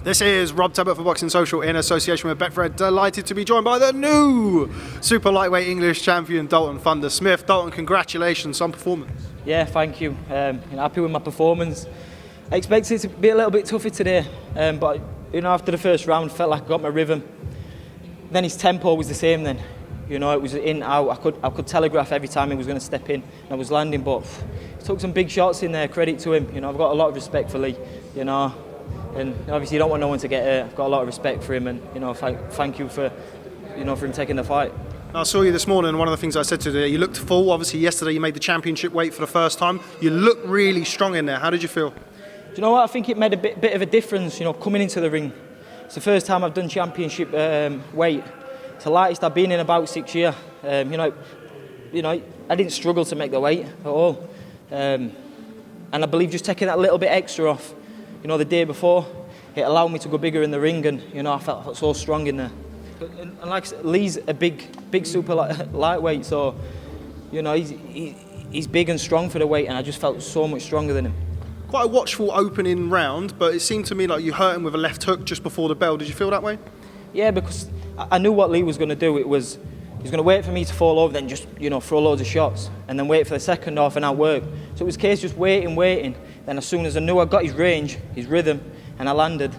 This is Rob Tebbutt for Boxing Social in association with Betfred. Delighted to be joined by the new super lightweight English champion, Dalton Smith. Dalton, congratulations on performance. Yeah, thank you. Happy with my performance. I expected it to be a little bit tougher today, but after the first round, felt like I got my rhythm. Then his tempo was the same. Then, it was in out. I could telegraph every time he was going to step in. And I was landing, but he took some big shots in there. Credit to him. I've got a lot of respect for Lee. And obviously you don't want no one to get hurt. I've got a lot of respect for him, and thank you for for him taking the fight. I saw you this morning, and one of the things I said to you looked full. Obviously yesterday you made the championship weight for the first time. You looked really strong in there. How did you feel? Do you know what? I think it made a bit of a difference, coming into the ring. It's the first time I've done championship weight. It's the lightest I've been in about 6 years. I didn't struggle to make the weight at all. And I believe just taking that little bit extra off, the day before, it allowed me to go bigger in the ring, and I felt so strong in there. And like I said, Lee's a big super lightweight, so he's big and strong for the weight, and I just felt so much stronger than him. Quite a watchful opening round, but it seemed to me like you hurt him with a left hook just before the bell. Did you feel that way? Yeah, because I knew what Lee was going to do. He was going to wait for me to fall over, then just throw loads of shots, and then wait for the second half and outwork. So it was a case just waiting. Then as soon as I knew I got his range, his rhythm, and I landed,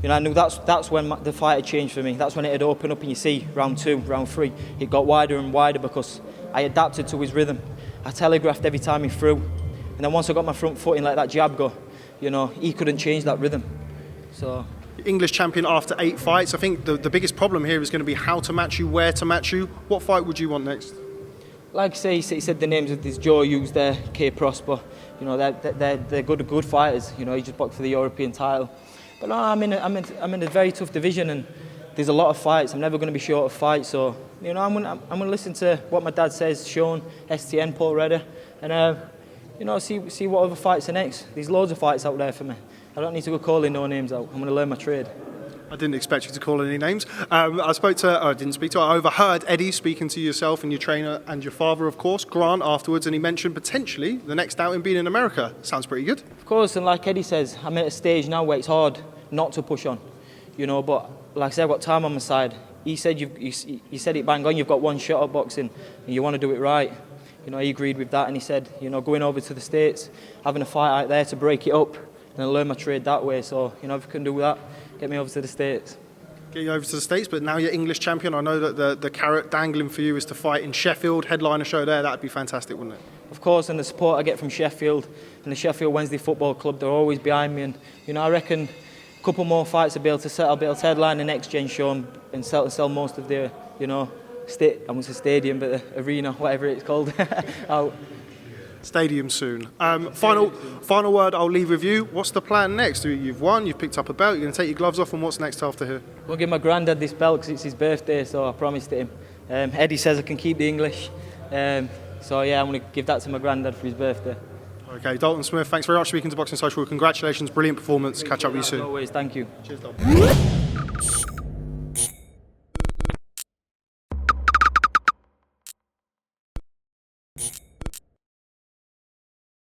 I knew that's when the fight had changed for me. That's when it had opened up, and you see round 2, round 3, it got wider and wider because I adapted to his rhythm. I telegraphed every time he threw, and then once I got my front foot in, like that jab go, he couldn't change that rhythm. So. English champion after 8 fights. I think the biggest problem here is going to be how to match you, where to match you. What fight would you want next? Like I say, he said the names of this Joe Hughes there, K Prosper. They're good fighters. He just boxed for the European title. But no, I'm in a very tough division, and there's a lot of fights. I'm never going to be short of fights. So I'm going to listen to what my dad says, Sean, STN, Paul Redder, and see what other fights are next. There's loads of fights out there for me. I don't need to go calling no names out. I'm going to learn my trade. I didn't expect you to call any names. I overheard Eddie speaking to yourself and your trainer and your father, of course, Grant, afterwards, and he mentioned potentially the next outing being in America. Sounds pretty good. Of course, and like Eddie says, I'm at a stage now where it's hard not to push on, but like I said, I've got time on my side. He said you said it bang on, you've got one shot at boxing and you want to do it right. He agreed with that, and he said, going over to the States, having a fight out there to break it up, and learn my trade that way. So, if I can do that, get me over to the States. Get you over to the States, but now you're English champion. I know that the carrot dangling for you is to fight in Sheffield, headline a show there. That'd be fantastic, wouldn't it? Of course, and the support I get from Sheffield and the Sheffield Wednesday Football Club, they're always behind me. And, I reckon a couple more fights I'll be able to headline the next gen show and sell most of the, I won't say stadium, but the arena, whatever it's called, out. Stadium soon. Final word I'll leave with you. What's the plan next? You've won, you've picked up a belt, you're going to take your gloves off, and what's next after here? I'm going to give my granddad this belt because it's his birthday, so I promised it him. Eddie says I can keep the English, so yeah, I'm going to give that to my granddad for his birthday. Okay, Dalton Smith, thanks very much for speaking to Boxing Social. Congratulations, brilliant performance. Catch up with you soon. As always, thank you. Cheers, Dalton.